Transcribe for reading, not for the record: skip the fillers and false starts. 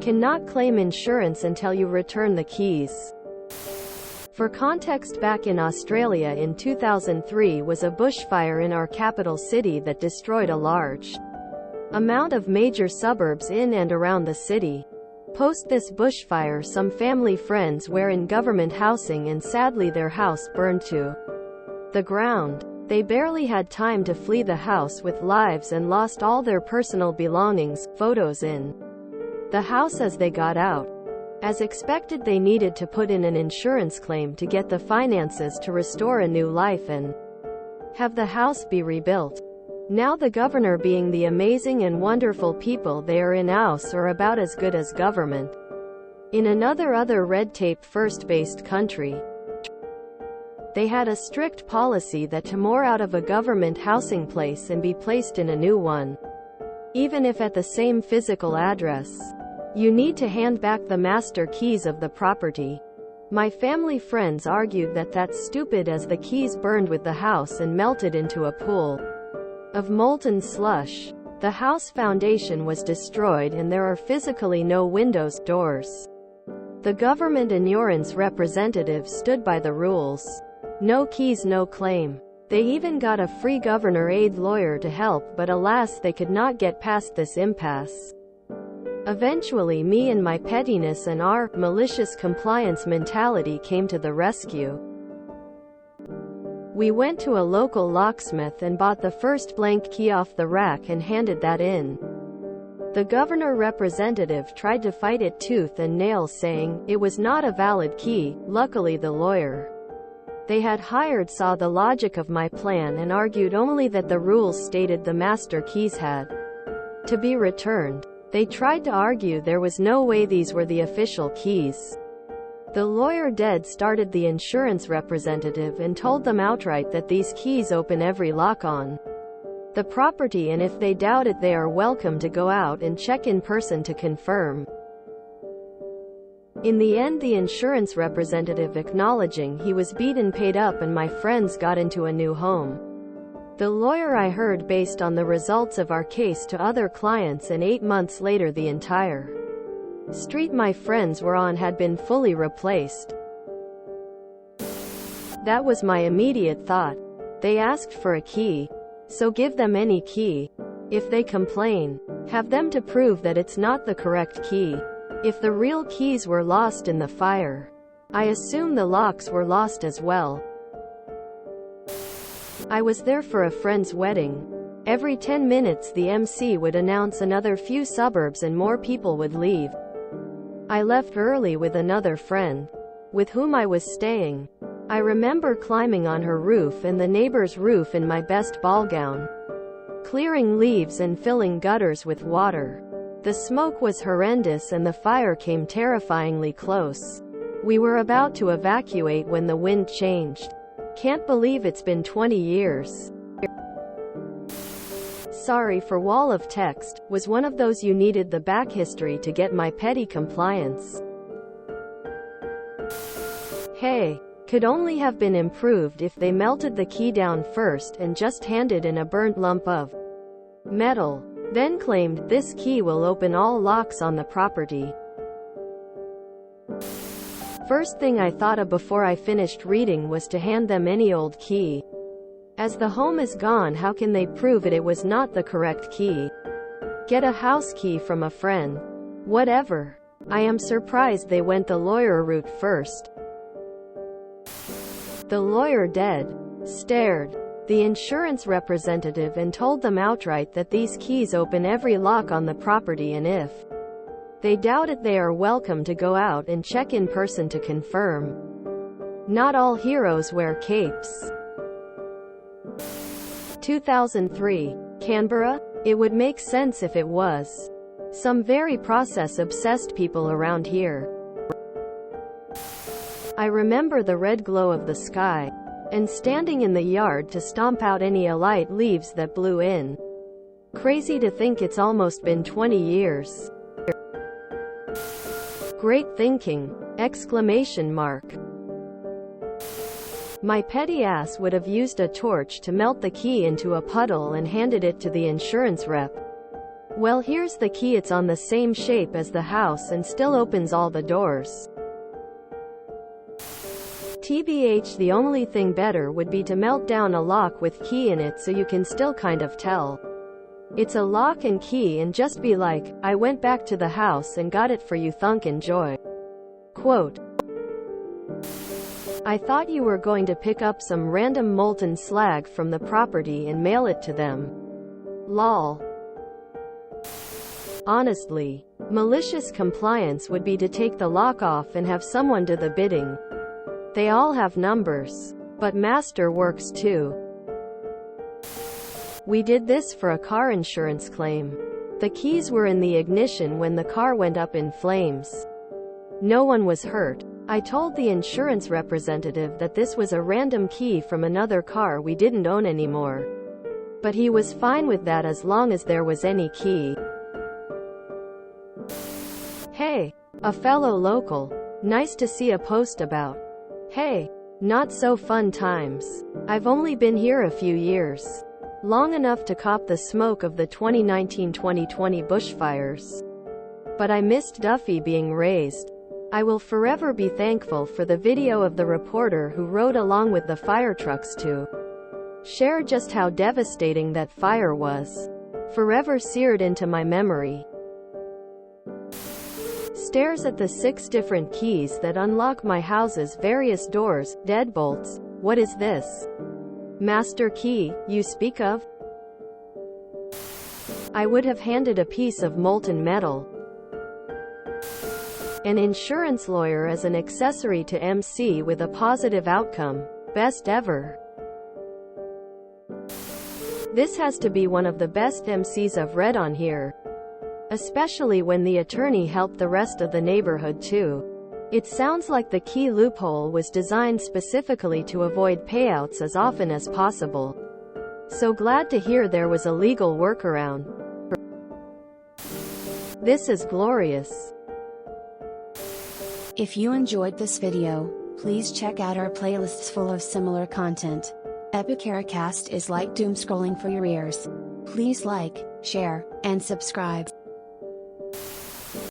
Cannot claim insurance until you return the keys. For context, back in Australia in 2003 was a bushfire in our capital city that destroyed a large amount of major suburbs in and around the city. Post this bushfire, some family friends were in government housing and sadly their house burned to the ground. They barely had time to flee the house with lives and lost all their personal belongings, photos in the house as they got out. As expected, they needed to put in an insurance claim to get the finances to restore a new life and have the house be rebuilt. Now the governor, being the amazing and wonderful people they are in house, are about as good as government in another red tape first based country. They had a strict policy that to move out of a government housing place and be placed in a new one, even if at the same physical address, you need to hand back the master keys of the property. My family friends argued that that's stupid, as the keys burned with the house and melted into a pool of molten slush. The house foundation was destroyed and there are physically no windows, doors. The government insurance representative stood by the rules. No keys, no claim. They even got a free governor aid lawyer to help, but alas, they could not get past this impasse. Eventually, me and my pettiness and our malicious compliance mentality came to the rescue. We went to a local locksmith and bought the first blank key off the rack and handed that in. The governor representative tried to fight it tooth and nail, saying it was not a valid key. Luckily, the lawyer they had hired saw the logic of my plan and argued only that the rules stated the master keys had to be returned. They tried to argue there was no way these were the official keys. The lawyer dead started the insurance representative and told them outright that these keys open every lock on the property, and if they doubt it, they are welcome to go out and check in person to confirm. In the end, the insurance representative acknowledging he was beaten paid up and my friends got into a new home. The lawyer I heard based on the results of our case to other clients, and 8 months later the entire street my friends were on had been fully replaced. That was my immediate thought. They asked for a key, so give them any key. If they complain, have them to prove that it's not the correct key. If the real keys were lost in the fire, I assume the locks were lost as well. I was there for a friend's wedding. Every 10 minutes the MC would announce another few suburbs and more people would leave. I left early with another friend, with whom I was staying. I remember climbing on her roof and the neighbor's roof in my best ball gown, clearing leaves and filling gutters with water. The smoke was horrendous and the fire came terrifyingly close. We were about to evacuate when the wind changed. Can't believe it's been 20 years. Sorry for wall of text, was one of those you needed the back history to get my petty compliance. Hey, could only have been improved if they melted the key down first and just handed in a burnt lump of metal, then claimed this key will open all locks on the property. First thing I thought of before I finished reading was to hand them any old key. As the home is gone, how can they prove it was not the correct key? Get a house key from a friend. Whatever. I am surprised they went the lawyer route first. The lawyer dead stared the insurance representative and told them outright that these keys open every lock on the property, and if they doubt it, they are welcome to go out and check in person to confirm. Not all heroes wear capes. 2003. Canberra? It would make sense if it was. Some very process-obsessed people around here. I remember the red glow of the sky, and standing in the yard to stomp out any light leaves that blew in. Crazy to think it's almost been 20 years. Great thinking! Exclamation mark. My petty ass would have used a torch to melt the key into a puddle and handed it to the insurance rep. Well, here's the key. It's on the same shape as the house and still opens all the doors. TBH, the only thing better would be to melt down a lock with key in it so you can still kind of tell it's a lock and key and just be like, I went back to the house and got it for you, thunk, enjoy. Quote, I thought you were going to pick up some random molten slag from the property and mail it to them. Lol. Honestly, malicious compliance would be to take the lock off and have someone do the bidding. They all have numbers. But master works too. We did this for a car insurance claim. The keys were in the ignition when the car went up in flames. No one was hurt. I told the insurance representative that this was a random key from another car we didn't own anymore. But he was fine with that as long as there was any key. Hey, a fellow local. Nice to see a post about. Hey, not so fun times. I've only been here a few years. Long enough to cop the smoke of the 2019-2020 bushfires. But I missed Duffy being raised. I will forever be thankful for the video of the reporter who rode along with the fire trucks to share just how devastating that fire was. Forever seared into my memory. Stares at the 6 different keys that unlock my house's various doors. Deadbolts. What is this? Master key, you speak of? I would have handed a piece of molten metal. An insurance lawyer as an accessory to MC with a positive outcome. Best ever. This has to be one of the best MCs I've read on here. Especially when the attorney helped the rest of the neighborhood too. It sounds like the key loophole was designed specifically to avoid payouts as often as possible. So glad to hear there was a legal workaround. This is glorious. If you enjoyed this video, please check out our playlists full of similar content. Epicaricast is like doom scrolling for your ears. Please like, share, and subscribe.